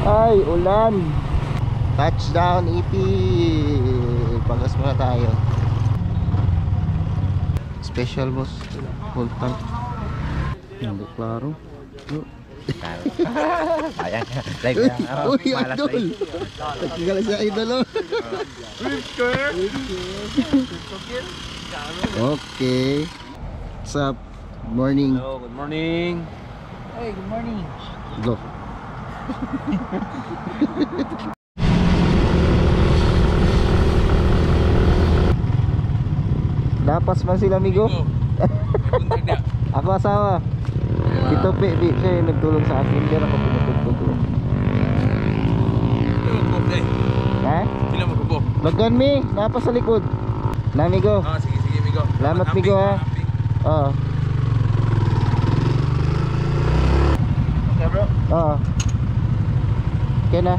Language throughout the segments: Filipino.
Ay, ulan. Touchdown EP. Pagas muna tayo. Special boss. Full tank. Hindi klaro. Sayang. Live yan. Uy, idol. Nagkakala sa idol. Okay. What's up? Morning. Hello, good morning. Hey, good morning. Go. Dapas man sila, amigo. Ako asawa. Dito di siya yung nagtulong sa akin. Hindi ako pinutulong. Ha? Sila magkubo. Bagan mi, dapas sa likod. Na, amigo. Sige, amigo. Salamat, amigo, ha. Oo. Okay, bro. Oo. Okay na.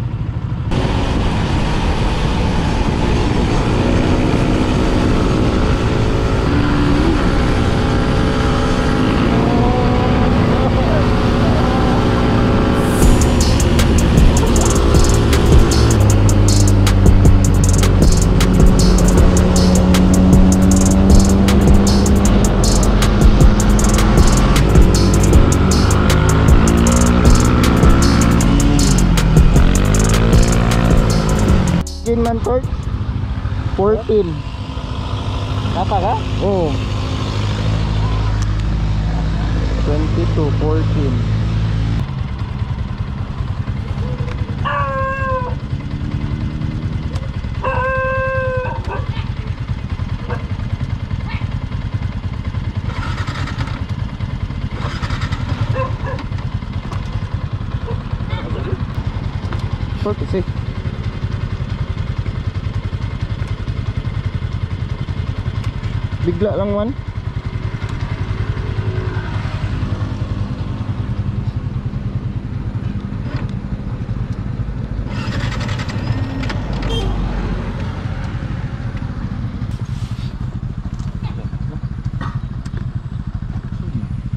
Man torch 14. Apa ka? Oh. 22 14. Six. Bigla lang man.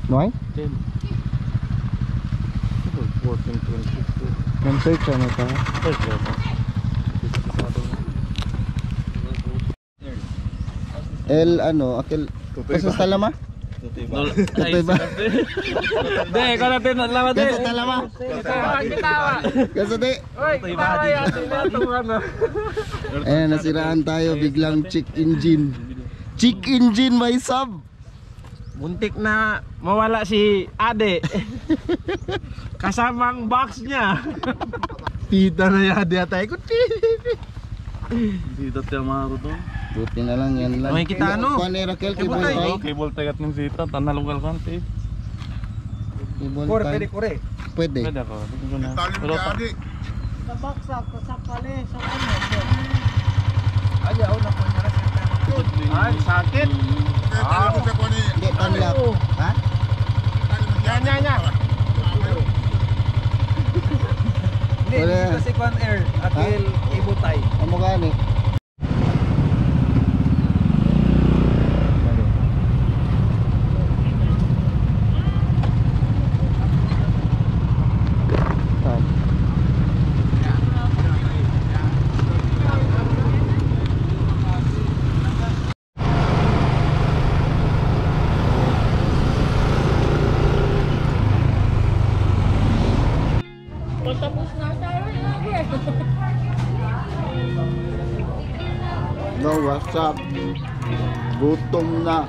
Noy? 10. 14, 22. Nang-search ano ta? El ano, akil Kasas talama? Tutoy ba? Hindi, ikaw natin lama din. Kasas talama? Kitawa. Kasas di? Uy, kitawa yatin na itong ano. Ayan, nasiraan tayo biglang check engine. Check engine may sub. Muntik na mawala si Ade. Kasamang box niya. Tita na yung adi atay ko. Dito tayo mga to. Buti na lang yan lang. May kita ano? Kuha ni Raquel, cable Cable tie. Cable tie at ng sita, tanalungal kante. Cable Kore, tie. pwede kore. Pwede. Pwede ako. Ito na. Pero Sabaksak, kasakali sa ano. Ay, ako na po na rin. Ay, sakit. Hindi, panlap. Ha? Nya. Hindi, Wala. dito si Kwan Air. Atil, ibutay. Ano gani? No, what's up? Gutom na.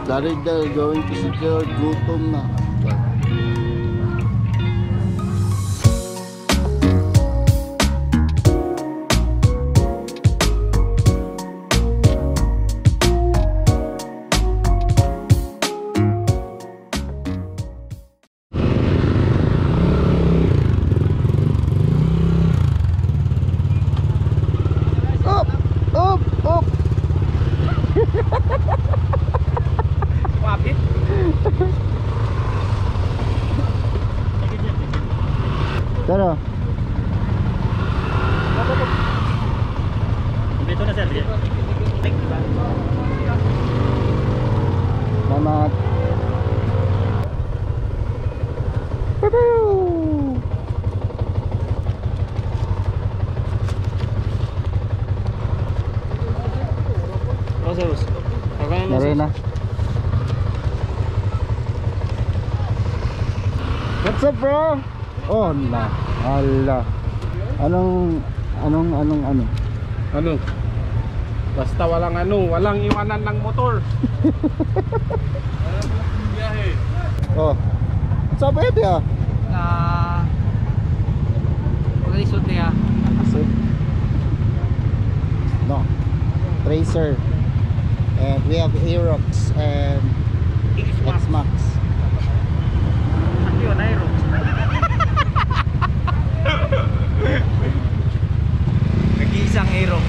Daridel going to secure gutom na. Up! Wapit. Pero dito na sir. Salamat. Pew! What's up, bro? Oh, na. Ala. Anong Ano? Basta walang iwanan ng motor. Oh. What's up, Eddie? Pagkalisod niya. No. Tracer. And we have Aerox and X-Max. Ano yun, Aero? Nag-iisang Aero.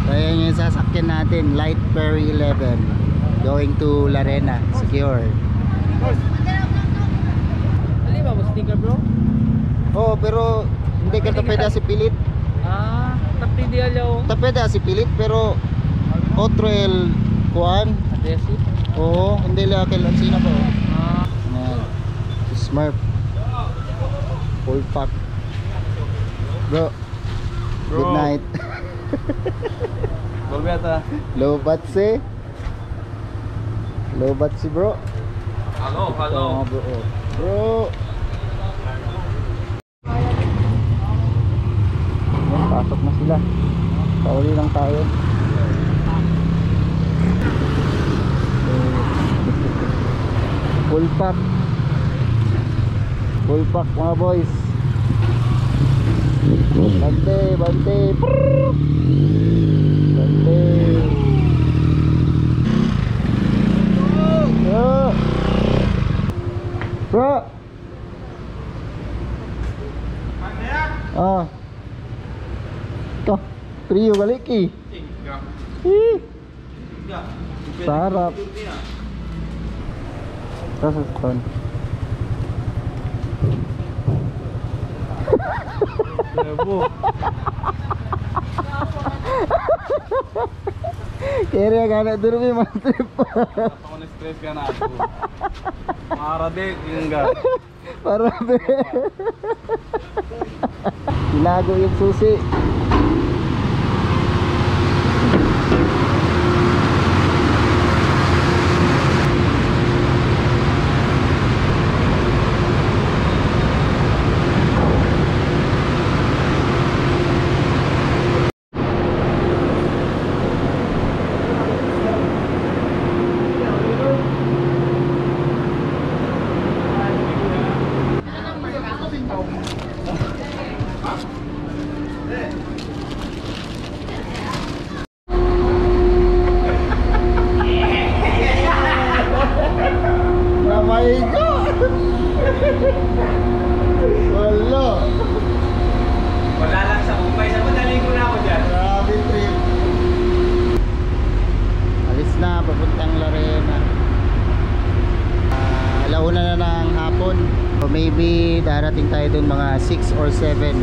Kaya yung sasakyan natin, Light Perry 11 going to Larena, secure. Ano ba mo sticker, bro? Oh, pero hindi ka tapeda si pilit. Tapi dia law. Tapeda si pilit pero otro el kuan. Adesi. Oo, hindi lang kailan sina ba? Ayan. Smurf. Full pack. Bro. Good night. Volviata. Low batse. Low batse, bro. Halo, Oh, bro. Bro. Ayan, pasok na sila. Pauli lang tayo. Full pack. Full pack mga boys. Bante, bante. Bante. Bro. Ah. Kah, trio balik ki. Ih. Sarap. Rasa stun. Kaya ka na duro may mga trip. Ako na-stress ka na ako. Para de, tingga. Para be. Tinago yung susi. Namay ko. Wala. Wala lang sa Mumbai. Sa madaling ko na ako dyan. Grabe trip. Alis na, papuntang Larena. Alauna na ng hapon. So maybe darating tayo dun mga 6 or 7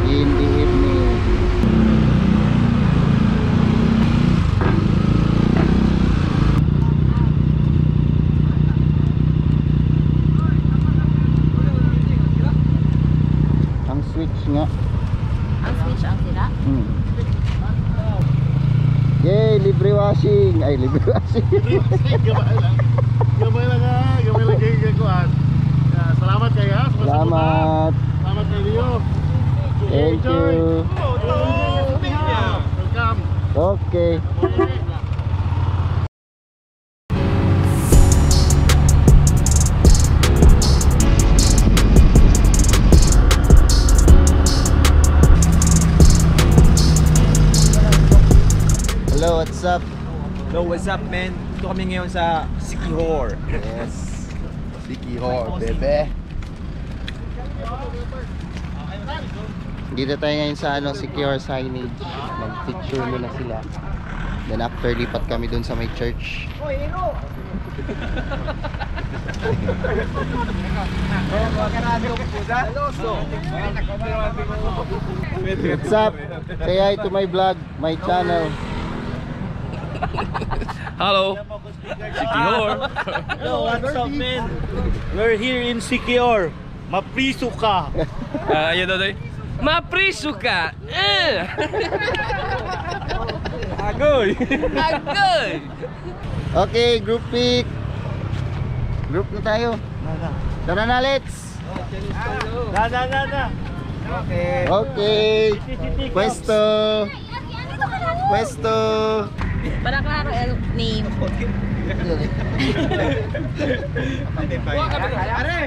in the evening. Ang switch nga. Ang switch ang sira. Yay, libre washing. Ay, libre washing. Gamay lang kay kuan. Salamat kayo ha. Salamat. Salamat kayo. Thank you. Welcome. Okay. Hello, what's up? Hello, what's up, man? Ito kami ngayon sa Sikihor. Yes. Sikihor, bebe. Dito tayo ngayon sa Sikihor signage. Mag-picture muna sila. Then after lipat kami dun sa may church. What's up? Say hi to my vlog, my channel. Hello. Sikihor. Yo, what's up, man? We're here in Sikihor. Mapriso ka. Ayo doy. Mapriso ka. Agoy. Okay, group pic. Group na tayo. Tara na, let's. Na. Okay. Pwesto. Pwesto. Para klaro el name. Are,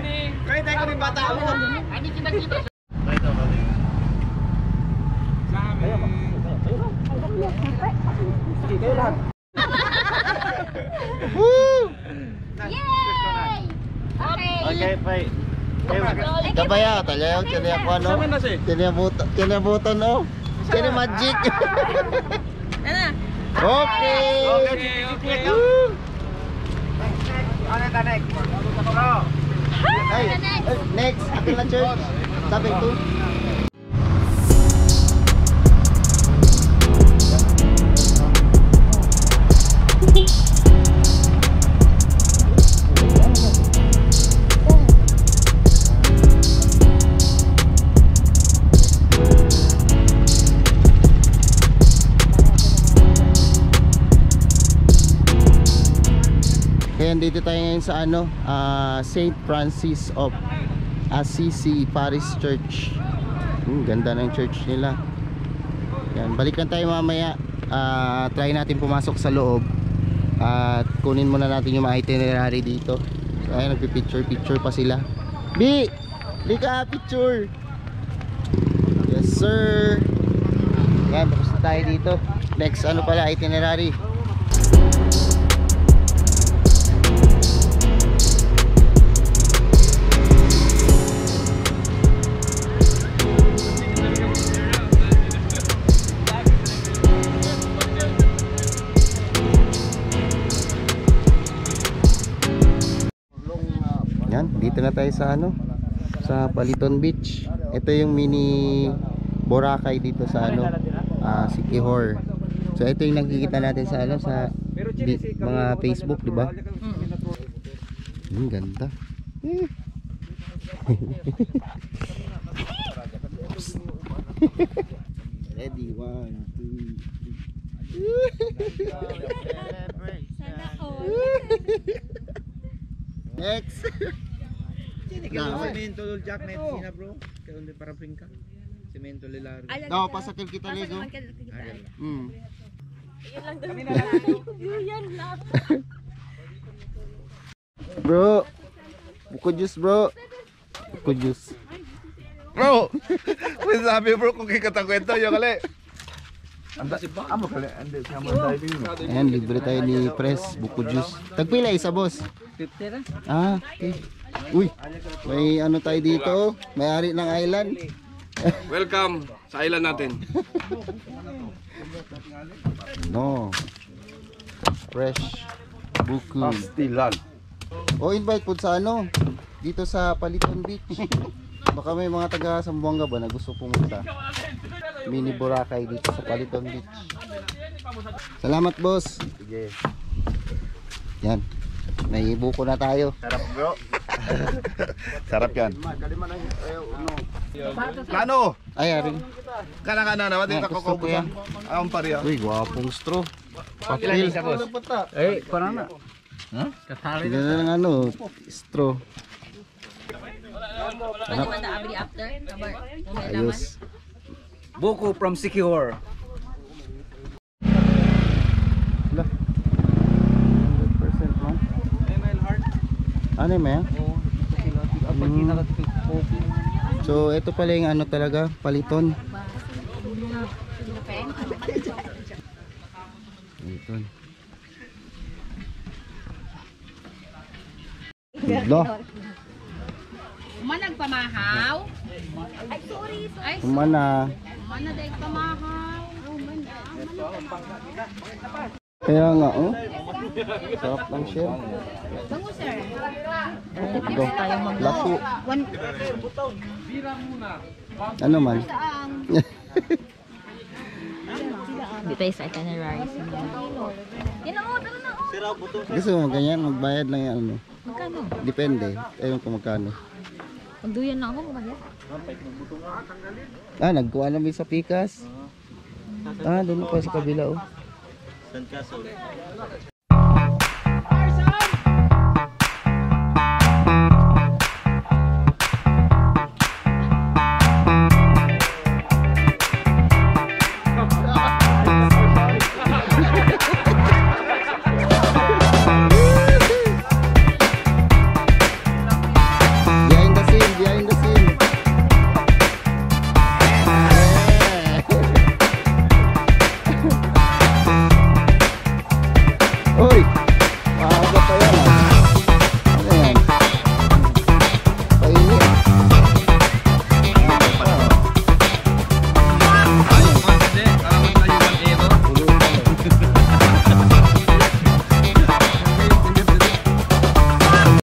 kaya tayo kami bata mo. Woo! Yay! Okay. Bye. Kabaya, talayaw, tiyan ako ano? Tiyan buton, no? Tiyan magic. Ano? Okay. Okay. Woo! Ano ka next? Ay, next, akin na church. Sabi ko. Kaya dito tayo ngayon sa ano, St. Francis of Assisi Parish Church. Ganda ng church nila. Yan, balikan tayo mamaya. Try natin pumasok sa loob at kunin muna natin yung mga itinerary dito. So, ayan, nagpipicture pa sila. B! Lika, picture! Yes sir! Yan, tapos na tayo dito. Next ano pala, itinerary. Yan, dito na tayo sa ano, sa Paliton Beach. Ito yung mini Boracay dito sa ano, Siquijor. So ito yung nakikita natin sa ano, sa mga Facebook, di ba? Ganda. Ready, 1, 2, Sana all. next. Cemento lol jack net sina bro. Kaya hindi para pringka. Cemento lilar. Daw pasakil kita Lego. Yan lang. Bro. Buko juice, bro. Buko juice. Bro! May sabi bro kung kikatang kwento yung kali. Amo kali, andi sa mga diving mo. Ayan, libre tayo ni Press, buko juice. Tagpila isa, boss? 50 na. Okay. Uy, may ano tayo dito, may-ari ng island. Welcome sa island natin. No. Fresh buko. Pastilan. O invite po sa ano, dito sa Paliton Beach. Baka may mga taga Zamboanga ba na gusto pumunta. Mini Boracay dito sa Paliton Beach. Salamat, boss. Sige. Yan. May buko na tayo. Sarap bro. Sarap yan. Plano! Ay, ari. Kana na, wadi Ah, ka gusto ko yan. Ang pariya. Uy, gwapong straw. Papil. Eh, para na. Sila na ng ano, straw. Ano man na abri after? Kabar. Ayos. Buko from Siquijor. Wala. 100% man. Ano yung maya? So, ito pala yung ano talaga, Paliton. Paliton. Lo. Manag pamahaw. Ay, sorry. Ay, Kumana. manag pamahaw. Kaya nga, oh. Sarap lang siya. Bango, sir. Ito, lako. Ano man? Dito tayo sa itinerary. Yan o, tara na o. Gusto mo ganyan, magbayad lang yan ano. Magkano? Depende, ayun kung magkano. Magduyan na ako, kumagat. Nagkuha namin sa Pikas. Doon pa sa kabila, oh.